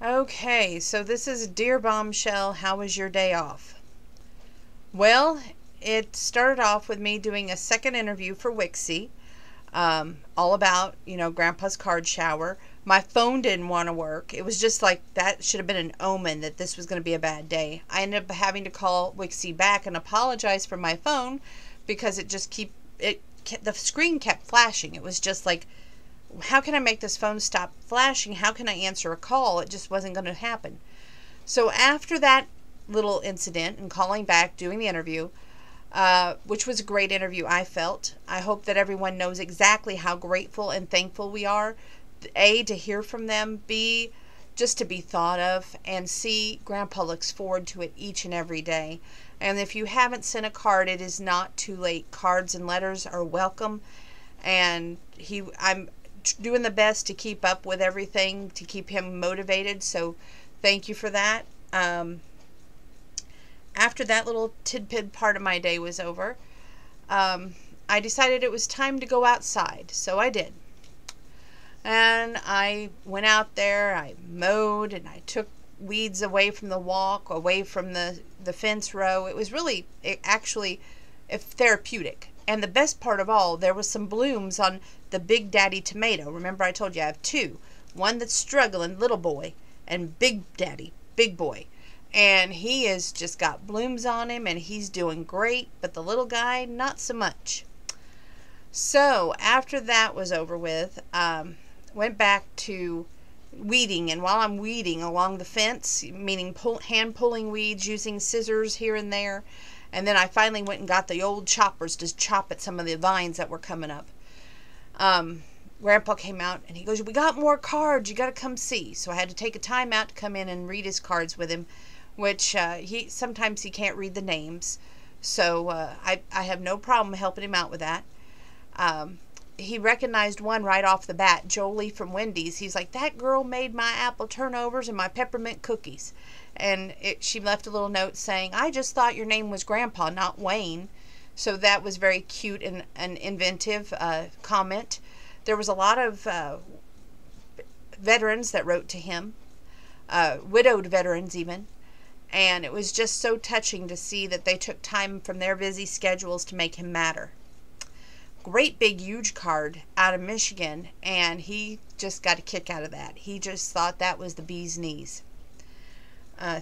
Okay, so this is Dear Bombshell. How was your day off? Well, it started off with me doing a second interview for Wixie, all about, Grandpa's card shower. My phone didn't want to work. It was just like that should have been an omen that this was going to be a bad day. I ended up having to call Wixie back and apologize for my phone because the screen kept flashing. It was just like, how can I make this phone stop flashing? How can I answer a call? It just wasn't going to happen. So after that little incident and calling back, doing the interview, which was a great interview, I felt. I hope that everyone knows exactly how grateful and thankful we are. A, to hear from them. B, just to be thought of. And C, Grandpa looks forward to it each and every day. And if you haven't sent a card, it is not too late. Cards and letters are welcome. And I'm doing the best to keep up with everything, to keep him motivated. So thank you for that. After that little tidbit part of my day was over, I decided it was time to go outside. So I did. And I went out there, I mowed, and I took weeds away from the walk, away from the fence row. It was really, actually therapeutic. And the best part of all, there was some blooms on the Big Daddy tomato. Remember I told you I have two. One that's struggling, little boy, and Big Daddy, big boy. And he has just got blooms on him, and he's doing great, but the little guy, not so much. So after that was over with, went back to weeding, and while I'm weeding along the fence, meaning hand pulling weeds, using scissors here and there, and then I finally went and got the old choppers to chop at some of the vines that were coming up. Grandpa came out and he goes, "We got more cards, you got to come see." So I had to take a time out to come in and read his cards with him, which sometimes he can't read the names, so I have no problem helping him out with that. He recognized one right off the bat, Jolie from Wendy's. He's like, "That girl made my apple turnovers and my peppermint cookies." And she left a little note saying, "I just thought your name was Grandpa, not Wayne." So that was very cute and an inventive comment. There was a lot of veterans that wrote to him, widowed veterans even. And it was just so touching to see that they took time from their busy schedules to make him matter. Great big huge card out of Michigan, and he just got a kick out of that. He just thought that was the bee's knees.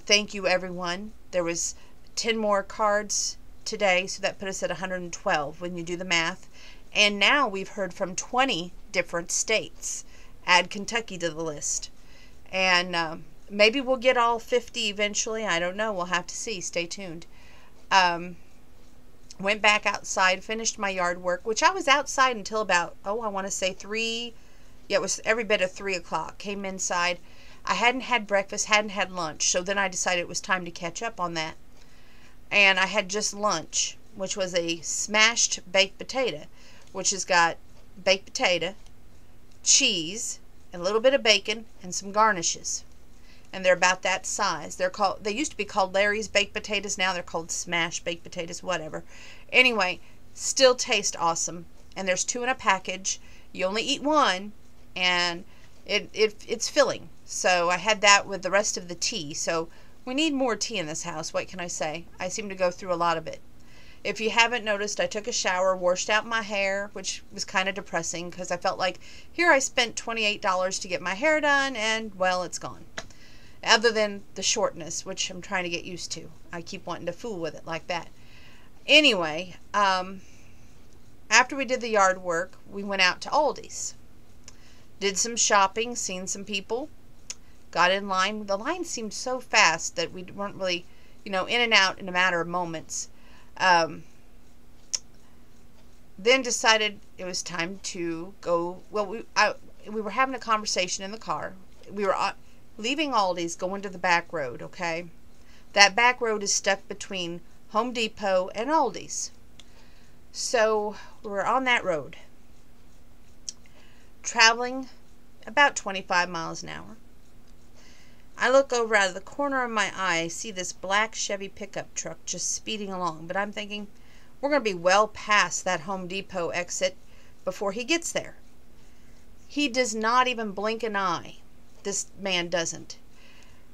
Thank you, everyone. There was 10 more cards today, so that put us at 112 when you do the math. And now we've heard from 20 different states. Add Kentucky to the list. And maybe we'll get all 50 eventually. I don't know. We'll have to see. Stay tuned. Went back outside, finished my yard work, which I was outside until about, I want to say 3. Yeah, it was every bit of 3 o'clock. Came inside. I hadn't had breakfast, hadn't had lunch, so then I decided it was time to catch up on that. And I had just lunch, which was a smashed baked potato, which has got baked potato, cheese, a little bit of bacon, and some garnishes. And they're about that size. They used to be called Larry's baked potatoes. Now they're called smashed baked potatoes, whatever. Anyway, still taste awesome. And there's 2 in a package. You only eat one, and it's filling. So I had that with the rest of the tea. So we need more tea in this house. What can I say? I seem to go through a lot of it. If you haven't noticed, I took a shower, washed out my hair, which was kind of depressing because I felt like here I spent $28 to get my hair done, and, well, it's gone. Other than the shortness, which I'm trying to get used to. I keep wanting to fool with it like that. Anyway, after we did the yard work, we went out to Aldi's. Did some shopping, seen some people. Got in line. The line seemed so fast that we weren't really, in and out in a matter of moments. Then decided it was time to go. Well, we were having a conversation in the car. We were leaving Aldi's, going to the back road, okay? That back road is stuck between Home Depot and Aldi's. So we're on that road, traveling about 25 miles an hour. I look over out of the corner of my eye, see this black Chevy pickup truck just speeding along, but I'm thinking, we're going to be well past that Home Depot exit before he gets there. He does not even blink an eye. This man doesn't.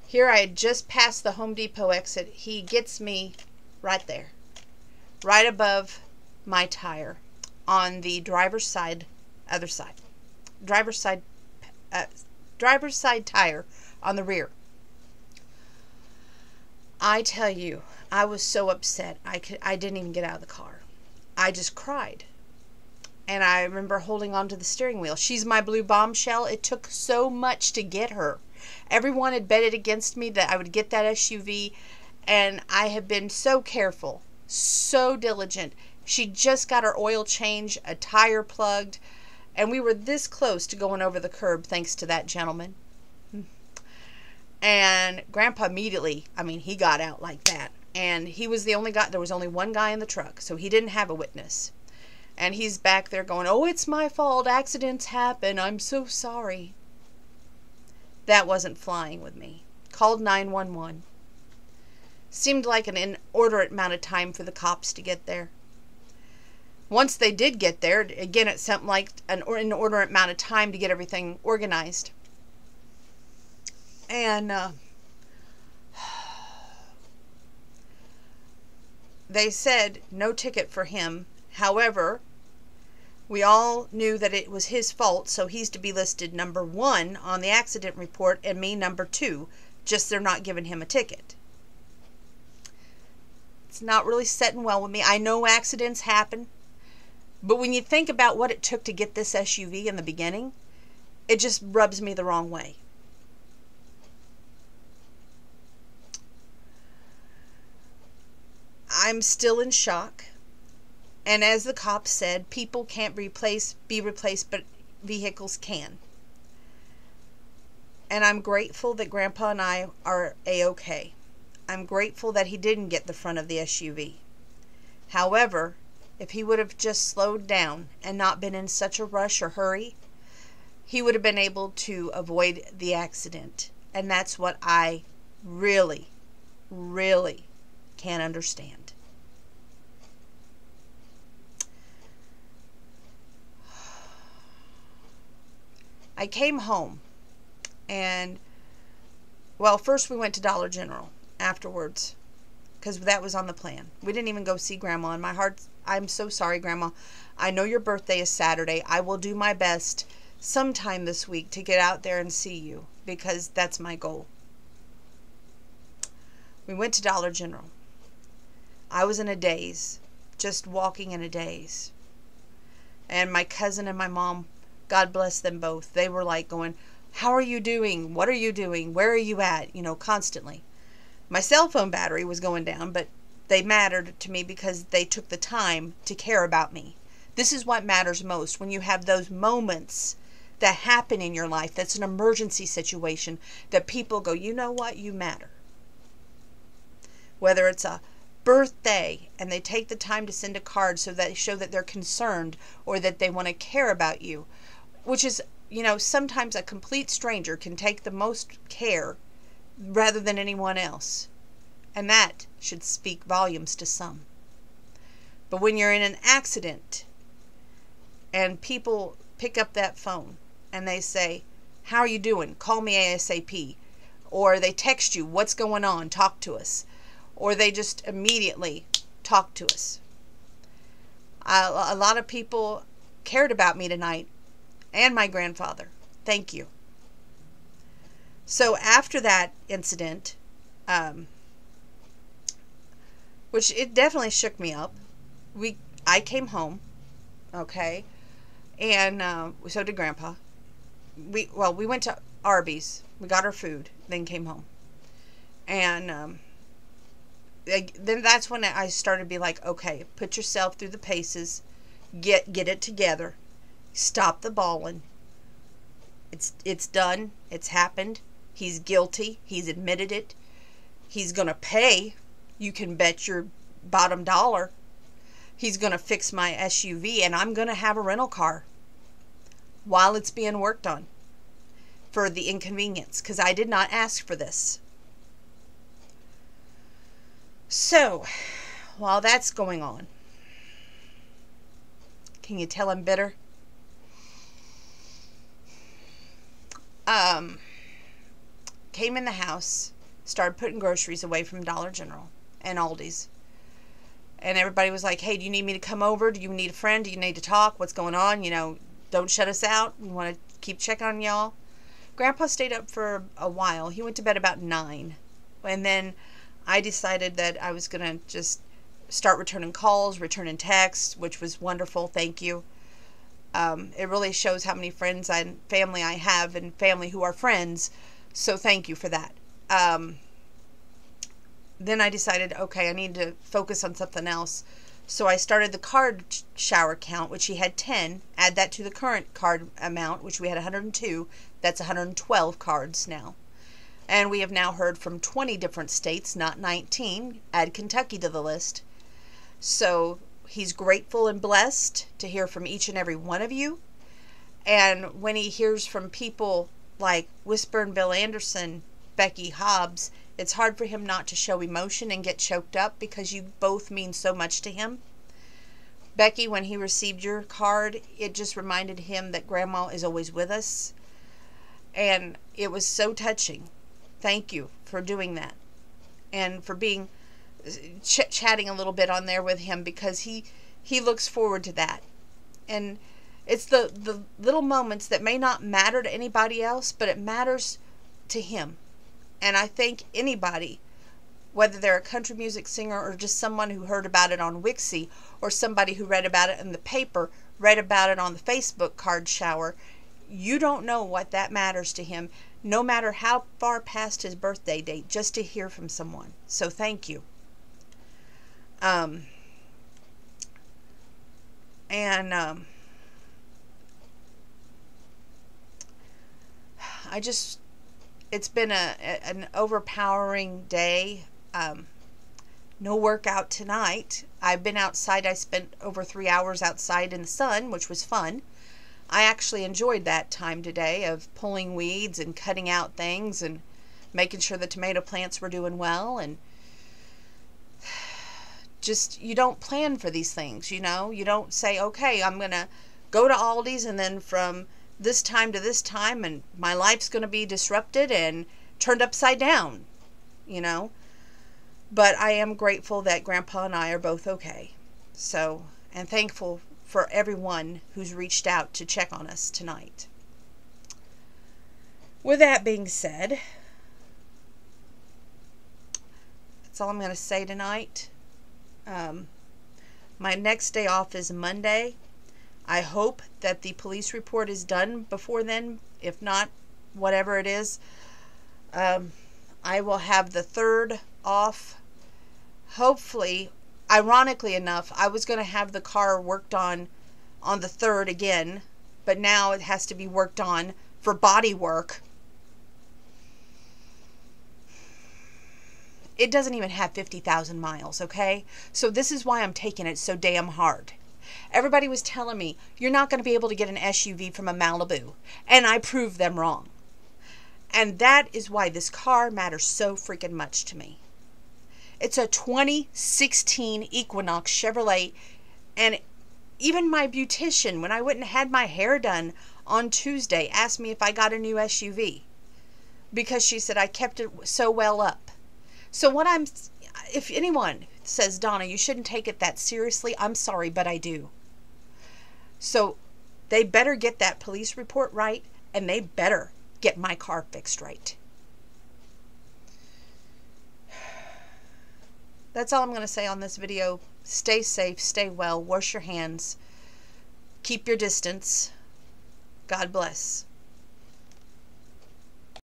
Here I had just passed the Home Depot exit. He gets me right there, right above my tire on the driver's side, other side. Driver's side, driver's side tire on the rear. I tell you, I was so upset. I didn't even get out of the car. I just cried. And I remember holding on to the steering wheel. She's my blue bombshell. It took so much to get her. Everyone had betted against me that I would get that SUV, and I have been so careful, so diligent. She just got her oil changed, a tire plugged, and we were this close to going over the curb thanks to that gentleman. And Grandpa immediately, he got out like that. And he was the only guy, there was only one guy in the truck, so he didn't have a witness. And he's back there going, "Oh, it's my fault. Accidents happen. I'm so sorry." That wasn't flying with me. Called 911. Seemed like an inordinate amount of time for the cops to get there. Once they did get there, again, it seemed like an inordinate amount of time to get everything organized. And they said no ticket for him. However, we all knew that it was his fault, so he's to be listed number 1 on the accident report and me number 2, just they're not giving him a ticket. It's not really setting well with me. I know accidents happen, but when you think about what it took to get this SUV in the beginning, it just rubs me the wrong way. I'm still in shock. And as the cops said, people can't be replaced, but vehicles can. And I'm grateful that Grandpa and I are A-okay. I'm grateful that he didn't get the front of the SUV. However, if he would have just slowed down and not been in such a rush or hurry, he would have been able to avoid the accident. And that's what I really, really can't understand. I came home and, well, first we went to Dollar General afterwards because that was on the plan. We didn't even go see Grandma. In my heart, I'm so sorry, Grandma. I know your birthday is Saturday. I will do my best sometime this week to get out there and see you because that's my goal. We went to Dollar General. I was in a daze, just walking in a daze. And my cousin and my mom, God bless them both, they were like going, "How are you doing? What are you doing? Where are you at?" Constantly. My cell phone battery was going down, but they mattered to me because they took the time to care about me. This is what matters most, when you have those moments that happen in your life, that's an emergency situation, that people go, "You know what? You matter." Whether it's a birthday and they take the time to send a card so that they show that they're concerned or that they want to care about you, which is, sometimes a complete stranger can take the most care rather than anyone else. And that should speak volumes to some. But when you're in an accident and people pick up that phone and they say, "How are you doing? Call me ASAP." Or they text you, "What's going on? Talk to us." Or they just immediately talk to us. A lot of people cared about me tonight and my grandfather. Thank you. So after that incident, which it definitely shook me up, I came home, okay, and so did Grandpa. We went to Arby's, we got our food, then came home, and then that's when I started to be like, okay, put yourself through the paces, get it together, stop the bawling. It's done. It's happened. He's guilty. He's admitted it. He's gonna pay. You can bet your bottom dollar. He's gonna fix my SUV, and I'm gonna have a rental car while it's being worked on for the inconvenience, because I did not ask for this. So, while that's going on, can you tell I'm bitter? Came in the house, started putting groceries away from Dollar General and Aldi's. And everybody was like, hey, do you need me to come over? Do you need a friend? Do you need to talk? What's going on? You know, don't shut us out. We want to keep checking on y'all. Grandpa stayed up for a while. He went to bed about 9. And then I decided that I was going to just start returning calls, returning texts, which was wonderful. Thank you. It really shows how many friends and family I have, and family who are friends. So thank you for that. Then I decided, okay, I need to focus on something else. So I started the card shower count, which he had 10. Add that to the current card amount, which we had 102. That's 112 cards now. And we have now heard from 20 different states, not 19. Add Kentucky to the list. So he's grateful and blessed to hear from each and every one of you. And when he hears from people like Whisper and Bill Anderson, Becky Hobbs, it's hard for him not to show emotion and get choked up because you both mean so much to him. Becky, when he received your card, it just reminded him that Grandma is always with us. And it was so touching. Thank you for doing that. And for being chatting a little bit on there with him, because he looks forward to that. And it's the little moments that may not matter to anybody else, but it matters to him. And I think anybody, whether they're a country music singer or just someone who heard about it on Wixie, or somebody who read about it in the paper, read about it on the Facebook card shower, you don't know what that matters to him, no matter how far past his birthday date, just to hear from someone. So thank you. It's been an overpowering day. No workout tonight. I've been outside. I spent over 3 hours outside in the sun, which was fun. I actually enjoyed that time today of pulling weeds and cutting out things and making sure the tomato plants were doing well. And just, you don't plan for these things, you know. You don't say, okay, I'm going to go to Aldi's and then from this time to this time and my life's going to be disrupted and turned upside down, you know. But I am grateful that Grandpa and I are both okay. So, and thankful for everyone who's reached out to check on us tonight. With that being said, that's all I'm going to say tonight. My next day off is Monday. I hope that the police report is done before then. If not, whatever it is, I will have the 3rd off. Hopefully, ironically enough, I was going to have the car worked on the 3rd again, but now it has to be worked on for body work. It doesn't even have 50,000 miles, okay? So this is why I'm taking it so damn hard. Everybody was telling me, you're not going to be able to get an SUV from a Malibu. And I proved them wrong. And that is why this car matters so freaking much to me. It's a 2016 Equinox Chevrolet. And even my beautician, when I went and had my hair done on Tuesday, asked me if I got a new SUV. Because she said I kept it so well up. So if anyone says, Donna, you shouldn't take it that seriously, I'm sorry, but I do. So they better get that police report right, and they better get my car fixed right. That's all I'm going to say on this video. Stay safe, stay well, wash your hands, keep your distance. God bless.